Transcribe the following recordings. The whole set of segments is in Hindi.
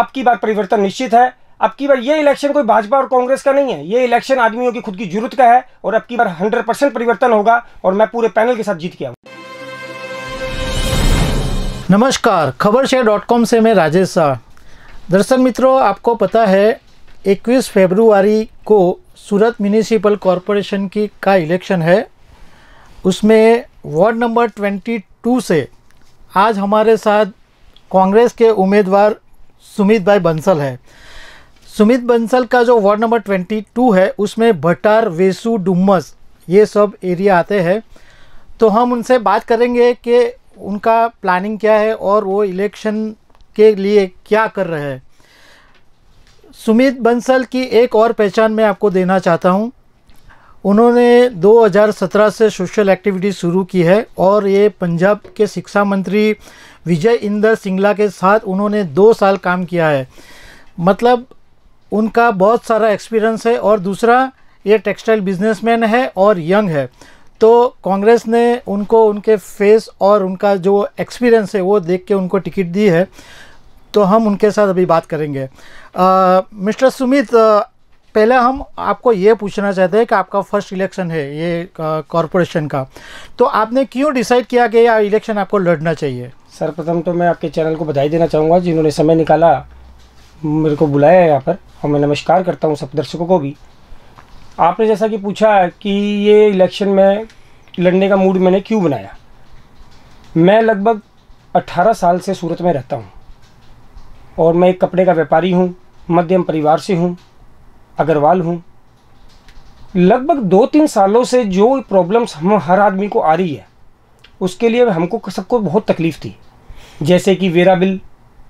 अब की बार परिवर्तन निश्चित है। अब की बार ये इलेक्शन कोई भाजपा और कांग्रेस का नहीं है, ये इलेक्शन आदमियों की खुद की जरूरत का है और अब की बार 100% परिवर्तन होगा और मैं पूरे पैनल के साथ जीत के आऊंगा। नमस्कार, खबरशेयर.com से मैं राजेश शाह। दर्शक मित्रों, आपको पता है 21 फरवरी को सूरत म्यूनिसिपल कॉरपोरेशन का इलेक्शन है। उसमें वार्ड नंबर 22 से आज हमारे साथ कांग्रेस के उम्मीदवार सुमित भाई बंसल है। सुमित बंसल का जो वार्ड नंबर 22 है उसमें भटार, वेसू, डुम्मस ये सब एरिया आते हैं। तो हम उनसे बात करेंगे कि उनका प्लानिंग क्या है और वो इलेक्शन के लिए क्या कर रहे हैं। सुमित बंसल की एक और पहचान मैं आपको देना चाहता हूँ। उन्होंने 2017 से सोशल एक्टिविटी शुरू की है और ये पंजाब के शिक्षा मंत्री विजय इंदर सिंगला के साथ उन्होंने 2 साल काम किया है। मतलब उनका बहुत सारा एक्सपीरियंस है। और दूसरा, ये टेक्सटाइल बिजनेसमैन है और यंग है। तो कांग्रेस ने उनको उनके फेस और उनका जो एक्सपीरियंस है वो देख के उनको टिकट दी है। तो हम उनके साथ अभी बात करेंगे। मिस्टर सुमित, पहले हम आपको ये पूछना चाहते हैं कि आपका फर्स्ट इलेक्शन है ये कॉरपोरेशन का, तो आपने क्यों डिसाइड किया कि यह इलेक्शन आपको लड़ना चाहिए? सर्वप्रथम तो मैं आपके चैनल को बधाई देना चाहूँगा जिन्होंने समय निकाला मेरे को बुलाया है यहाँ पर, और मैं नमस्कार करता हूँ सब दर्शकों को भी। आपने जैसा कि पूछा कि ये इलेक्शन में लड़ने का मूड मैंने क्यों बनाया। मैं लगभग 18 साल से सूरत में रहता हूँ और मैं एक कपड़े का व्यापारी हूँ, मध्यम परिवार से हूँ, अग्रवाल हूँ। लगभग 2-3 सालों से जो प्रॉब्लम्स हम हर आदमी को आ रही है उसके लिए हमको सबको बहुत तकलीफ़ थी। जैसे कि vera bill,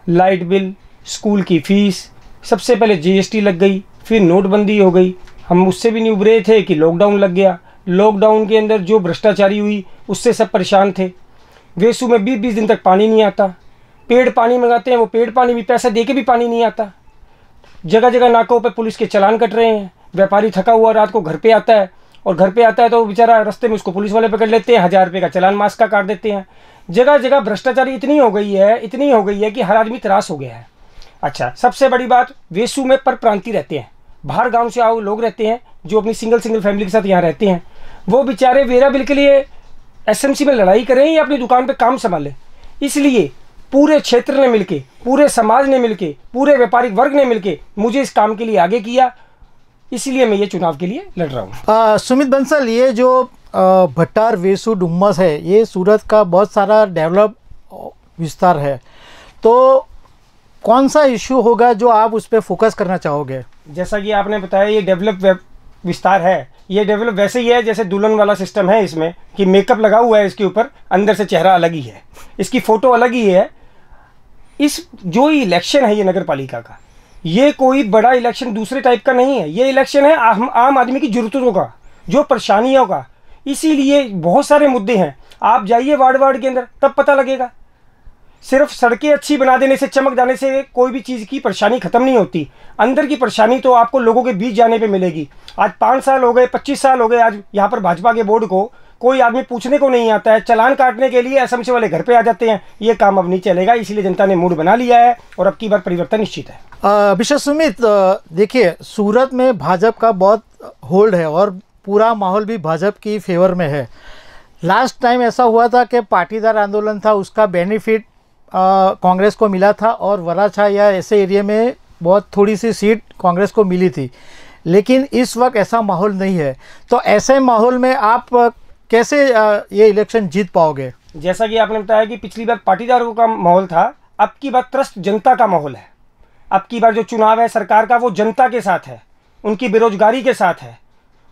light bill, school की फ़ीस, सबसे पहले जीएसटी लग गई, फिर नोटबंदी हो गई। हम उससे भी नहीं उभरे थे कि लॉकडाउन लग गया। लॉकडाउन के अंदर जो भ्रष्टाचारी हुई उससे सब परेशान थे। वेसू में 20-20 दिन तक पानी नहीं आता। पेड़ पानी मंगाते हैं, वो पेड़ पानी भी पैसा दे के भी पानी नहीं आता। जगह जगह नाकों पे पुलिस के चालान कट रहे हैं। व्यापारी थका हुआ रात को घर पे आता है और घर पे आता है तो बेचारा रास्ते में उसको पुलिस वाले पकड़ लेते हैं, 1000 रुपये का चालान मास्क का काट देते हैं। जगह जगह भ्रष्टाचारी इतनी हो गई है कि हर आदमी त्रास हो गया है। अच्छा, सबसे बड़ी बात, वेसू में परप्रांति रहते हैं, बाहर गाँव से आओ लोग रहते हैं जो अपनी सिंगल फैमिली के साथ यहाँ रहते हैं। वो बेचारे वेरा बिल के लिए एसएमसी में लड़ाई करें या अपनी दुकान पर काम संभालें। इसलिए पूरे क्षेत्र ने मिलके, पूरे समाज ने मिलके, पूरे व्यापारिक वर्ग ने मिलके मुझे इस काम के लिए आगे किया। इसलिए मैं ये चुनाव के लिए लड़ रहा हूँ। सुमित बंसल, ये जो भटार, वेसू, डुम्मस है ये सूरत का बहुत सारा डेवलप विस्तार है। तो कौन सा इशू होगा जो आप उस पर फोकस करना चाहोगे? जैसा कि आपने बताया ये डेवलप विस्तार है। ये डेवलप वैसे ही है जैसे दुल्हन वाला सिस्टम है इसमें कि मेकअप लगा हुआ है इसके ऊपर, अंदर से चेहरा अलग ही है, इसकी फ़ोटो अलग ही है। इस जो इलेक्शन है ये नगर पालिका का, ये कोई बड़ा इलेक्शन दूसरे टाइप का नहीं है। ये इलेक्शन है आम आदमी की ज़रूरतों का, जो परेशानियों का। इसीलिए बहुत सारे मुद्दे हैं। आप जाइए वार्ड के अंदर, तब पता लगेगा। सिर्फ सड़कें अच्छी बना देने से, चमक जाने से कोई भी चीज़ की परेशानी ख़त्म नहीं होती। अंदर की परेशानी तो आपको लोगों के बीच जाने पे मिलेगी। आज 5 साल हो गए, 25 साल हो गए, आज यहाँ पर भाजपा के बोर्ड को कोई आदमी पूछने को नहीं आता है। चालान काटने के लिए एसएमसी वाले घर पे आ जाते हैं। ये काम अब नहीं चलेगा, इसीलिए जनता ने मूड बना लिया है और अब की बार परिवर्तन निश्चित है। मिस्टर सुमित, देखिए सूरत में भाजपा का बहुत होल्ड है और पूरा माहौल भी भाजपा की फेवर में है। लास्ट टाइम ऐसा हुआ था कि पाटीदार आंदोलन था, उसका बेनिफिट कांग्रेस को मिला था और वराछा या ऐसे एरिया में बहुत थोड़ी सी सीट कांग्रेस को मिली थी। लेकिन इस वक्त ऐसा माहौल नहीं है। तो ऐसे माहौल में आप कैसे ये इलेक्शन जीत पाओगे? जैसा कि आपने बताया कि पिछली बार पाटीदारों का माहौल था, अब की बार त्रस्त जनता का माहौल है। अब की बार जो चुनाव है सरकार का, वो जनता के साथ है, उनकी बेरोजगारी के साथ है,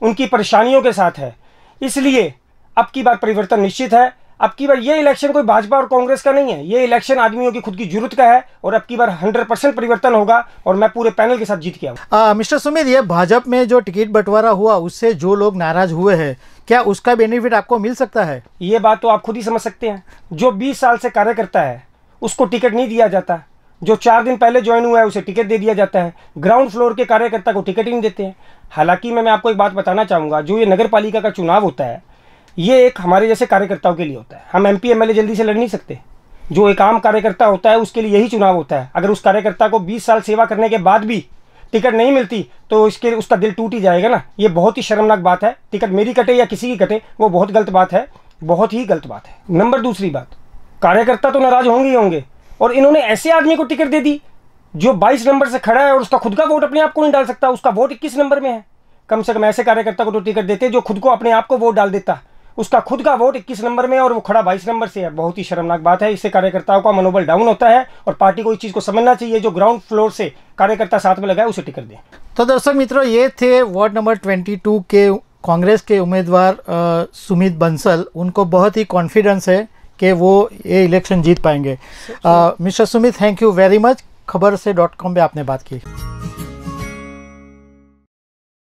उनकी परेशानियों के साथ है। इसलिए अब की बार परिवर्तन निश्चित है। अब की बार ये इलेक्शन कोई भाजपा और कांग्रेस का नहीं है, ये इलेक्शन आदमियों की खुद की जरूरत का है और अब की बार 100% परिवर्तन होगा और मैं पूरे पैनल के साथ जीत के आऊँ। मिस्टर सुमित, ये भाजपा में जो टिकट बंटवारा हुआ उससे जो लोग नाराज हुए हैं, क्या उसका बेनिफिट आपको मिल सकता है? ये बात तो आप खुद ही समझ सकते हैं। जो 20 साल से कार्य करता है उसको टिकट नहीं दिया जाता। जो 4 दिन पहले ज्वाइन हुआ है उसे टिकट दे दिया जाता है। ग्राउंड फ्लोर के कार्यकर्ता को टिकट ही नहीं देते हैं। हालांकि मैं आपको एक बात बताना चाहूँगा, जो ये नगर पालिका का चुनाव होता है ये एक हमारे जैसे कार्यकर्ताओं के लिए होता है। हम MP MLA जल्दी से लड़ नहीं सकते। जो एक आम कार्यकर्ता होता है उसके लिए यही चुनाव होता है। अगर उस कार्यकर्ता को 20 साल सेवा करने के बाद भी टिकट नहीं मिलती तो उसका दिल टूट ही जाएगा ना। ये बहुत ही शर्मनाक बात है। टिकट मेरी कटे या किसी की कटे वो बहुत गलत बात है, बहुत ही गलत बात है। नंबर दूसरी बात, कार्यकर्ता तो नाराज होंगे ही होंगे, और इन्होंने ऐसे आदमी को टिकट दे दी जो 22 नंबर से खड़ा है और उसका खुद का वोट अपने आप को नहीं डाल सकता, उसका वोट 21 नंबर में है। कम से कम ऐसे कार्यकर्ता को तो टिकट देते जो खुद को अपने आप को वोट डाल देता। उसका खुद का वोट 21 नंबर में और वो खड़ा 22 नंबर से है। बहुत ही शर्मनाक बात है। इससे कार्यकर्ताओं का मनोबल डाउन होता है और पार्टी को इस चीज़ को समझना चाहिए, जो ग्राउंड फ्लोर से कार्यकर्ता साथ में लगाए उसे टिकट दें। तो दर्शक मित्रों, ये थे वार्ड नंबर 22 के कांग्रेस के उम्मीदवार सुमित बंसल। उनको बहुत ही कॉन्फिडेंस है कि वो ये इलेक्शन जीत पाएंगे। Mister Sumit, thank you very much. खबर से .com पे आपने बात की।